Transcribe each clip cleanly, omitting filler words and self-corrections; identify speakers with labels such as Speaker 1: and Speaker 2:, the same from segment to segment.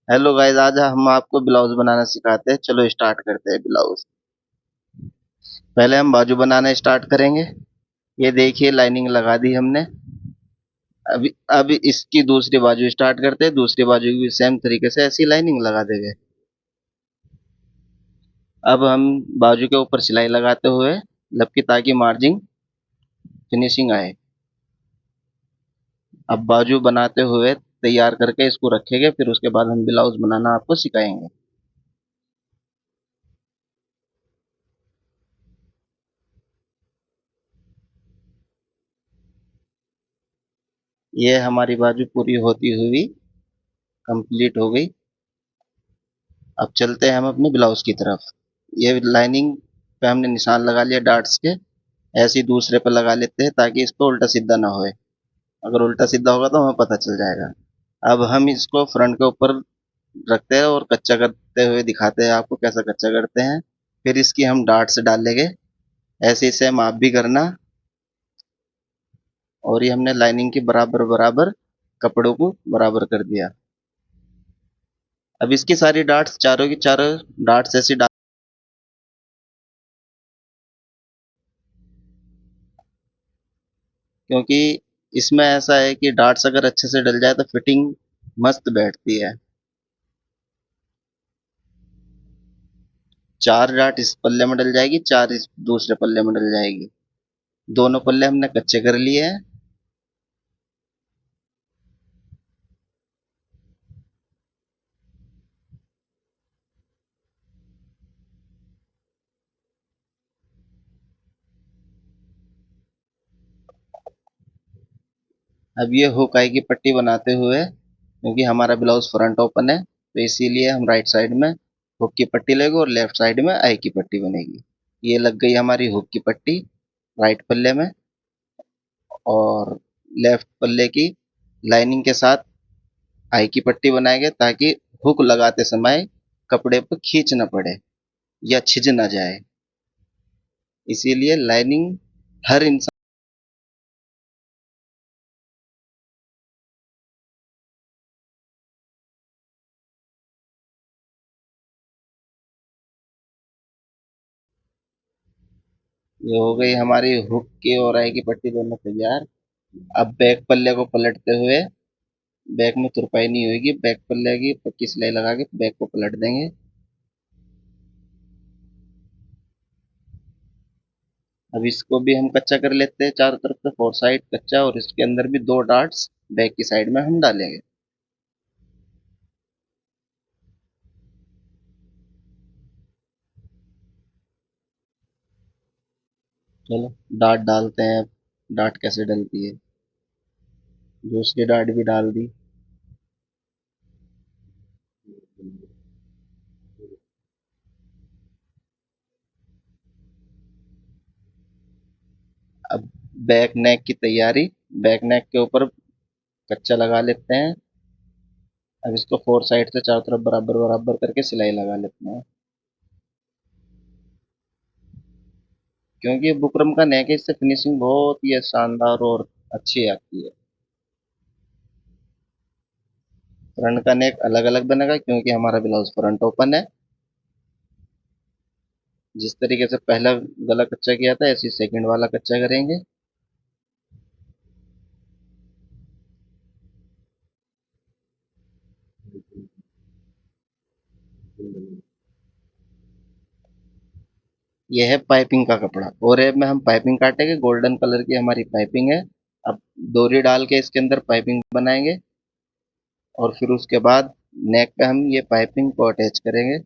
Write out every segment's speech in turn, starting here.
Speaker 1: Hello guys, आज हम आपको ब्लाउज बनाना सिखाते हैं। चलो स्टार्ट करते हैं ब्लाउज। पहले हम बाजू बनाना स्टार्ट करेंगे। ये देखिए, लाइनिंग लगा दी हमने। अब इसकी दूसरी बाजू स्टार्ट करते हैं। दूसरी बाजू की सेम तरीके से ऐसी लाइनिंग लगा देंगे। अब हम बाजू के ऊपर सिलाई लगाते हुए लपकी, ताकि मार्जिन फिनिशिंग आए। अब बाजू बनाते हुए तैयार करके इसको रखेंगे, फिर उसके बाद हम ब्लाउज बनाना आपको सिखाएंगे। ये हमारी बाजू पूरी होती हुई कंप्लीट हो गई। अब चलते हैं हम अपने ब्लाउज की तरफ। ये लाइनिंग पे हमने निशान लगा लिया डार्ट्स के। ऐसे ही दूसरे पे लगा लेते हैं, ताकि इस पे उल्टा सीधा ना होए। अगर उल्टा सीधा होगा तो हमें पता चल जाएगा। अब हम इसको फ्रंट के ऊपर रखते हैं और कच्चा करते हुए दिखाते हैं आपको कैसा कच्चा करते हैं। फिर इसकी हम डार्ट्स डालेंगे। ऐसे ही सेम आप भी करना। और ये हमने लाइनिंग के बराबर बराबर कपड़ों को बराबर कर दिया। अब इसकी सारी डार्ट्स, चारों की चारों डार्ट्स ऐसी डाल, क्योंकि इसमें ऐसा है कि डार्ट्स अगर अच्छे से डल जाए तो फिटिंग मस्त बैठती है। चार डार्ट इस पल्ले में डल जाएगी, चार इस दूसरे पल्ले में डल जाएगी। दोनों पल्ले हमने कच्चे कर लिए हैं। अब ये हुक आई की पट्टी बनाते हुए, क्योंकि हमारा ब्लाउज फ्रंट ओपन है तो इसीलिए हम राइट साइड में हुक की पट्टी लेंगे और लेफ्ट साइड में आई की पट्टी बनेगी। ये लग गई हमारी हुक की पट्टी राइट पल्ले में। और लेफ्ट पल्ले की लाइनिंग के साथ आई की पट्टी बनाएंगे, ताकि हुक लगाते समय कपड़े पर खींच न पड़े या छिज ना जाए। इसीलिए लाइनिंग हर इंसान ये हो गई हमारी हुक की और आई की पट्टी दोनों तैयार। अब बैक पल्ले को पलटते हुए, बैक में तुरपाई नहीं होगी, बैक पल्ले की पक्की सिलाई लगा के बैक को पलट देंगे। अब इसको भी हम कच्चा कर लेते हैं, चारों तरफ से फोर साइड कच्चा, और इसके अंदर भी दो डार्ट्स बैक की साइड में हम डालेंगे। चलो डार्ट डालते हैं। डार्ट कैसे डलती है, दूसरी डार्ट भी डाल दी। अब बैक नेक की तैयारी। बैक नेक के ऊपर कच्चा लगा लेते हैं। अब इसको फोर साइड से चारों तरफ बराबर बराबर करके सिलाई लगा लेते हैं। क्योंकि ये बुकरम का नेक है, इससे फिनिशिंग बहुत ही शानदार और अच्छी आती है। फ्रंट का नेक अलग अलग बनेगा, क्योंकि हमारा ब्लाउज फ्रंट ओपन है। जिस तरीके से पहला गला कच्चा किया था, ऐसे ही सेकंड वाला कच्चा करेंगे। यह है पाइपिंग का कपड़ा, और अब में हम पाइपिंग काटेंगे। गोल्डन कलर की हमारी पाइपिंग है। अब डोरी डाल के इसके अंदर पाइपिंग बनाएंगे, और फिर उसके बाद नेक पे हम ये पाइपिंग को अटैच करेंगे।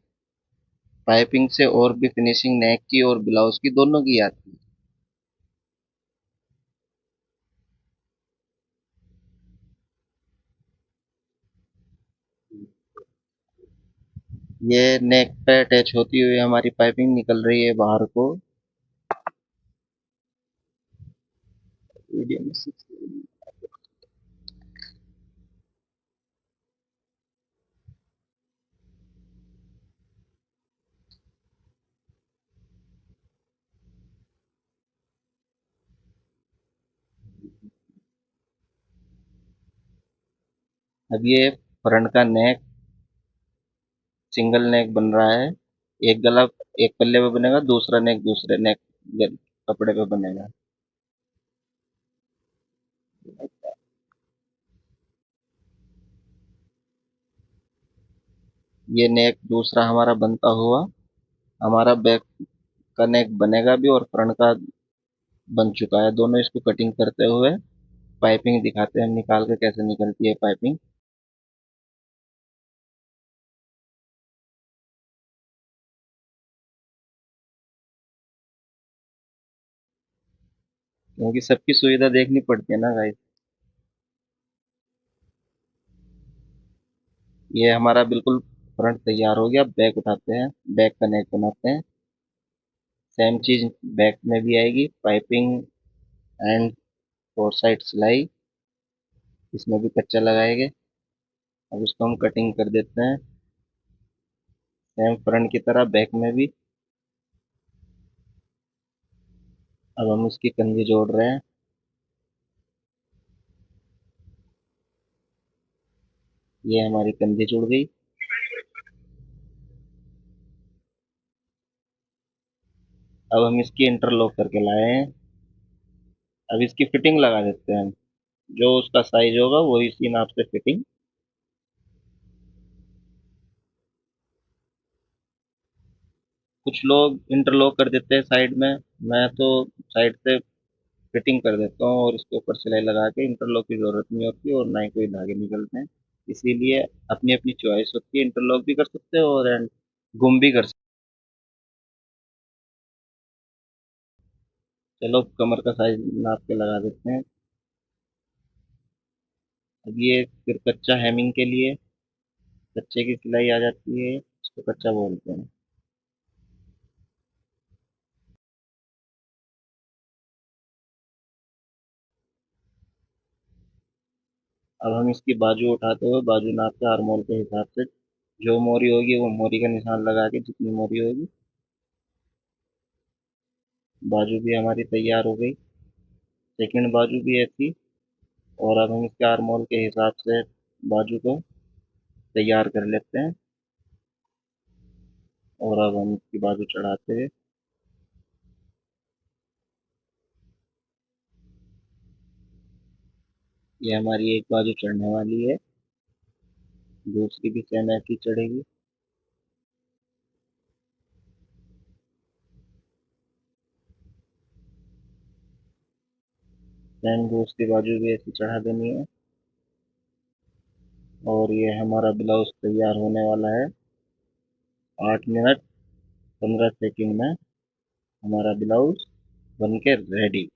Speaker 1: पाइपिंग से और भी फिनिशिंग नेक की और ब्लाउज की दोनों की आती है। ये नेक पे अटैच होती हुई हमारी पाइपिंग निकल रही है बाहर को। वीडियो में अब ये फ्रंट का नेक सिंगल नेक बन रहा है। एक गला एक पल्ले पे बनेगा, दूसरा नेक दूसरे नेक कपड़े पे बनेगा। ये नेक दूसरा हमारा बनता हुआ हमारा बैक का नेक बनेगा भी और फ्रंट का बन चुका है। दोनों इसको कटिंग करते हुए पाइपिंग दिखाते हैं निकाल के कैसे निकलती है पाइपिंग। क्योंकि सबकी सुविधा देखनी पड़ती है ना गाइस। ये हमारा बिल्कुल फ्रंट तैयार हो गया। बैक उठाते हैं, बैक का नेक बनाते हैं। सेम चीज बैक में भी आएगी, पाइपिंग एंड फोर साइड सिलाई। इसमें भी कच्चा लगाएंगे। अब इसको हम कटिंग कर देते हैं सेम फ्रंट की तरह बैक में भी। अब हम इसकी कंधी जोड़ रहे हैं। ये हमारी कंधी जुड़ गई। अब हम इसकी इंटरलॉक करके लाए हैं। अब इसकी फिटिंग लगा देते हैं हम। जो उसका साइज होगा वही इसी नाप से फिटिंग। कुछ लोग इंटरलॉक कर देते हैं साइड में। मैं तो साइड से फिटिंग कर देता हूँ और इसके ऊपर सिलाई लगा के इंटरलॉक की जरूरत नहीं होती और ना ही कोई धागे निकलते हैं। इसीलिए अपनी अपनी चॉइस होती है, इंटरलॉक भी कर सकते हो और एंड गुम भी कर सकते हो। चलो कमर का साइज नाप के लगा देते हैं। अब ये फिर कच्चा हेमिंग के लिए कच्चे की सिलाई आ जाती है, इसको कच्चा बोलते हैं। अब हम इसकी बाजू उठाते हुए बाजू नाप के आर्मोल के हिसाब से जो मोरी होगी वो मोरी का निशान लगा के जितनी मोरी होगी। बाजू भी हमारी तैयार हो गई। सेकंड बाजू भी ऐसी। और अब हम इसके आर्मोल के हिसाब से बाजू को तैयार कर लेते हैं। और अब हम इसकी बाजू चढ़ाते हैं। ये हमारी एक बाजू चढ़ने वाली है, दूसरी भी सेम ऐसी चढ़ेगी। सेम दूसरी बाजू भी ऐसी चढ़ा देनी है। और ये हमारा ब्लाउज तैयार होने वाला है। 8 मिनट 15 सेकंड में हमारा ब्लाउज बनके रेडी।